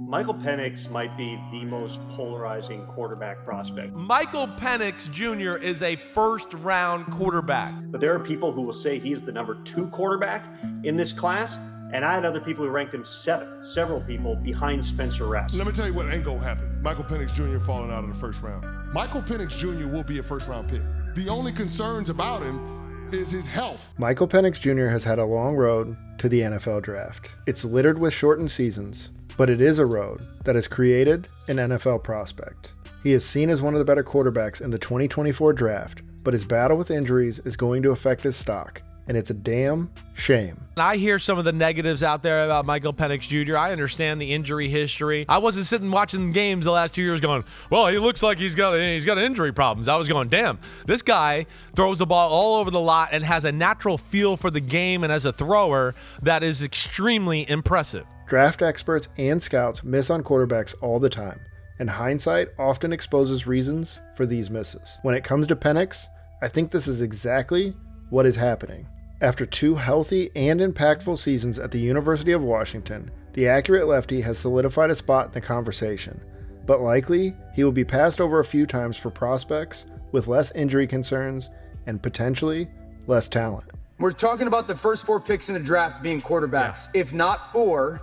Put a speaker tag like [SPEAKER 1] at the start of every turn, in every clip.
[SPEAKER 1] Michael Penix might be the most polarizing quarterback prospect.
[SPEAKER 2] Michael Penix Jr. is a first-round quarterback.
[SPEAKER 1] But there are people who will say he is the number 2 quarterback in this class, and I had other people who ranked him several people behind Spencer Rattler.
[SPEAKER 3] Let me tell you what ain't gonna happen. Michael Penix Jr. falling out of the first round. Michael Penix Jr. will be a first-round pick. The only concerns about him is his health.
[SPEAKER 4] Michael Penix Jr. has had a long road to the NFL draft. It's littered with shortened seasons, but it is a road that has created an NFL prospect. He is seen as one of the better quarterbacks in the 2024 draft, but his battle with injuries is going to affect his stock, and it's a damn shame.
[SPEAKER 2] I hear some of the negatives out there about Michael Penix Jr. I understand the injury history. I wasn't sitting watching games the last 2 years going, well, he looks like he's got injury problems. I was going, damn, this guy throws the ball all over the lot and has a natural feel for the game and as a thrower that is extremely impressive.
[SPEAKER 4] Draft experts and scouts miss on quarterbacks all the time, and hindsight often exposes reasons for these misses. When it comes to Penix, I think this is exactly what is happening. After 2 healthy and impactful seasons at the University of Washington, the accurate lefty has solidified a spot in the conversation, but likely he will be passed over a few times for prospects with less injury concerns and potentially less talent.
[SPEAKER 5] We're talking about the first 4 picks in the draft being quarterbacks. Yeah. If not for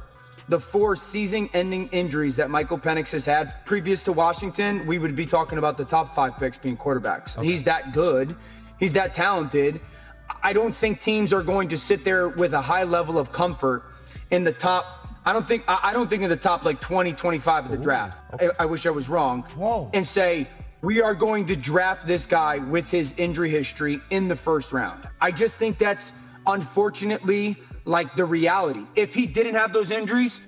[SPEAKER 5] the 4 season-ending injuries that Michael Penix has had previous to Washington, we would be talking about the top 5 picks being quarterbacks. Okay. He's that good. He's that talented. I don't think teams are going to sit there with a high level of comfort in the top. I don't think in the top like 20, 25 of the draft. Okay. I wish I was wrong.
[SPEAKER 3] Whoa.
[SPEAKER 5] And say, we are going to draft this guy with his injury history in the first round. I just think that's unfortunately like the reality. If he didn't have those injuries,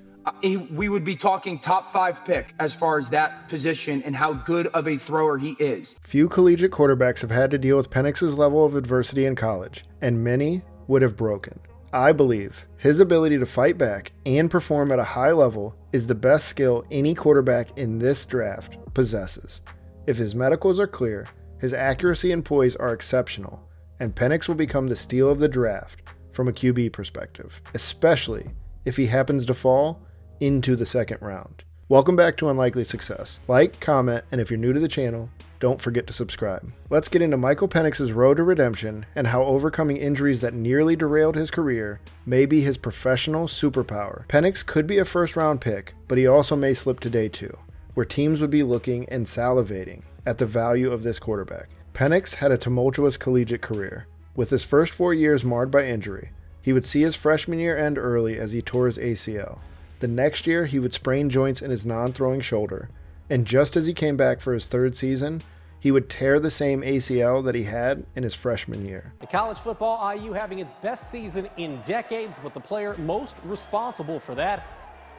[SPEAKER 5] we would be talking top 5 pick as far as that position and how good of a thrower he is.
[SPEAKER 4] Few collegiate quarterbacks have had to deal with Penix's level of adversity in college, and many would have broken. I believe his ability to fight back and perform at a high level is the best skill any quarterback in this draft possesses. If his medicals are clear, his accuracy and poise are exceptional, and Penix will become the steal of the draft from a QB perspective, especially if he happens to fall into the second round. Welcome back to Unlikely Success. Like, comment, and if you're new to the channel, don't forget to subscribe. Let's get into Michael Penix's road to redemption and how overcoming injuries that nearly derailed his career may be his professional superpower. Penix could be a first-round pick, but he also may slip to day 2, where teams would be looking and salivating at the value of this quarterback. Penix had a tumultuous collegiate career. With his first 4 years marred by injury, he would see his freshman year end early as he tore his ACL. The next year, he would sprain joints in his non-throwing shoulder, and just as he came back for his 3rd season, he would tear the same ACL that he had in his freshman year.
[SPEAKER 6] In college football, IU having its best season in decades, but the player most responsible for that,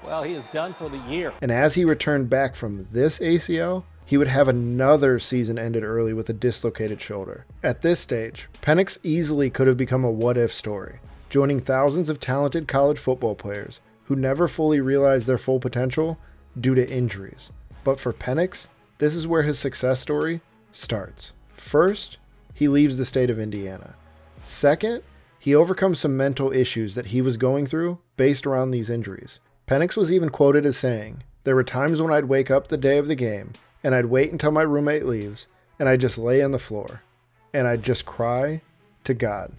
[SPEAKER 6] well, he is done for the year.
[SPEAKER 4] And as he returned back from this ACL, he would have another season ended early with a dislocated shoulder. At this stage, Penix easily could have become a what-if story, joining thousands of talented college football players who never fully realized their full potential due to injuries. But for Penix, this is where his success story starts. First, he leaves the state of Indiana. Second, he overcomes some mental issues that he was going through based around these injuries. Penix was even quoted as saying, "There were times when I'd wake up the day of the game, and I'd wait until my roommate leaves, and I'd just lay on the floor, and I'd just cry to God."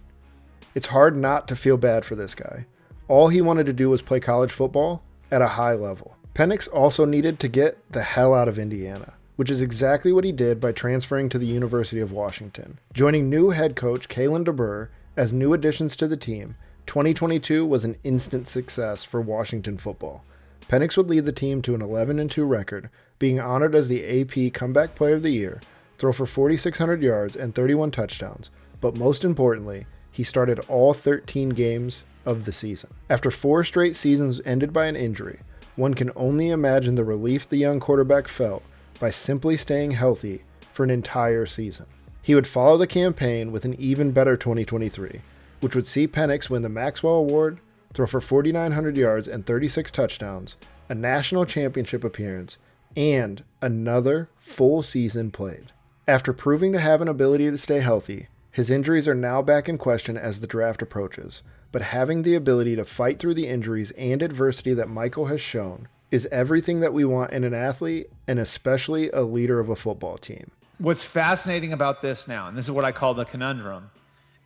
[SPEAKER 4] It's hard not to feel bad for this guy. All he wanted to do was play college football at a high level. Penix also needed to get the hell out of Indiana, which is exactly what he did by transferring to the University of Washington. Joining new head coach Kalen DeBoer as new additions to the team, 2022 was an instant success for Washington football. Penix would lead the team to an 11-2 record, being honored as the AP Comeback Player of the Year, throw for 4,600 yards and 31 touchdowns, but most importantly, he started all 13 games of the season. After 4 straight seasons ended by an injury, one can only imagine the relief the young quarterback felt by simply staying healthy for an entire season. He would follow the campaign with an even better 2023, which would see Penix win the Maxwell Award, throw for 4,900 yards and 36 touchdowns, a national championship appearance, and another full season played. After proving to have an ability to stay healthy, his injuries are now back in question as the draft approaches, but having the ability to fight through the injuries and adversity that Michael has shown is everything that we want in an athlete, and especially a leader of a football team.
[SPEAKER 7] What's fascinating about this now, and this is what I call the conundrum,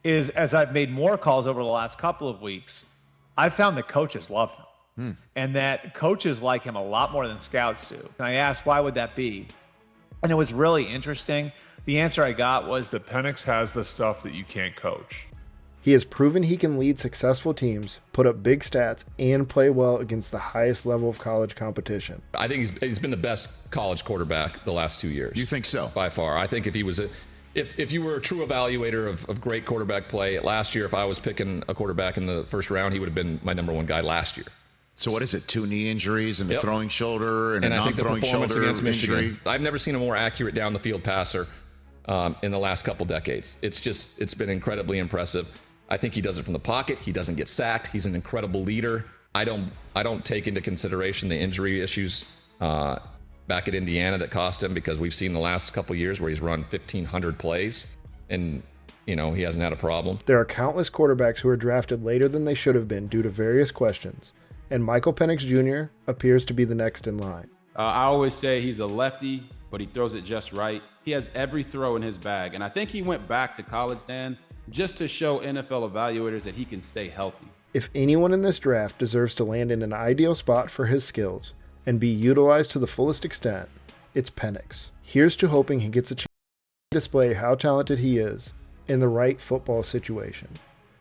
[SPEAKER 7] is as I've made more calls over the last couple of weeks, I've found that coaches love him. And that coaches like him a lot more than scouts do. And I asked, why would that be? And it was really interesting. The answer I got was
[SPEAKER 8] that Penix has the stuff that you can't coach.
[SPEAKER 4] He has proven he can lead successful teams, put up big stats, and play well against the highest level of college competition.
[SPEAKER 9] I think he's been the best college quarterback the last 2 years.
[SPEAKER 10] You think so?
[SPEAKER 9] By far. I think if he was if you were a true evaluator of great quarterback play last year, if I was picking a quarterback in the first round, he would have been my number one guy last year.
[SPEAKER 10] So what is it? 2 knee injuries and a throwing shoulder and a
[SPEAKER 9] I think the
[SPEAKER 10] non-throwing
[SPEAKER 9] performance
[SPEAKER 10] shoulder
[SPEAKER 9] against Michigan.
[SPEAKER 10] injury?
[SPEAKER 9] I've never seen a more accurate down the field passer in the last couple decades. It's been incredibly impressive. I think he does it from the pocket. He doesn't get sacked. He's an incredible leader. I don't take into consideration the injury issues back at Indiana that cost him, because we've seen the last couple years where he's run 1,500 plays and he hasn't had a problem.
[SPEAKER 4] There are countless quarterbacks who are drafted later than they should have been due to various questions, and Michael Penix Jr. appears to be the next in line.
[SPEAKER 11] I always say he's a lefty, but he throws it just right. He has every throw in his bag, and I think he went back to college, Dan, just to show NFL evaluators that he can stay healthy.
[SPEAKER 4] If anyone in this draft deserves to land in an ideal spot for his skills and be utilized to the fullest extent, it's Penix. Here's to hoping he gets a chance to display how talented he is in the right football situation.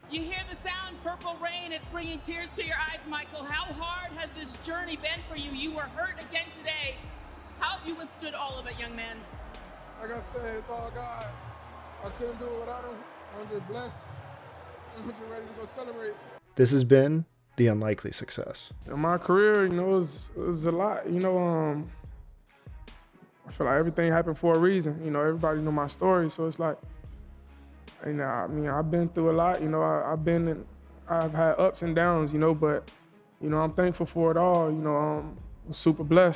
[SPEAKER 12] You hear the sound, Purple Rain. It's bringing tears to your eyes, Michael. How hard has this journey been for you? You were hurt again today. How have you withstood all of it, young man?
[SPEAKER 13] Like I said, it's all God. I couldn't do it without him. I'm just blessed. I'm just ready to go celebrate.
[SPEAKER 4] This has been The Unlikely Success.
[SPEAKER 13] In my career, it was a lot. I feel like everything happened for a reason. Everybody know my story, so it's like, I've been through a lot. I've had ups and downs, but I'm thankful for it all. I'm super blessed.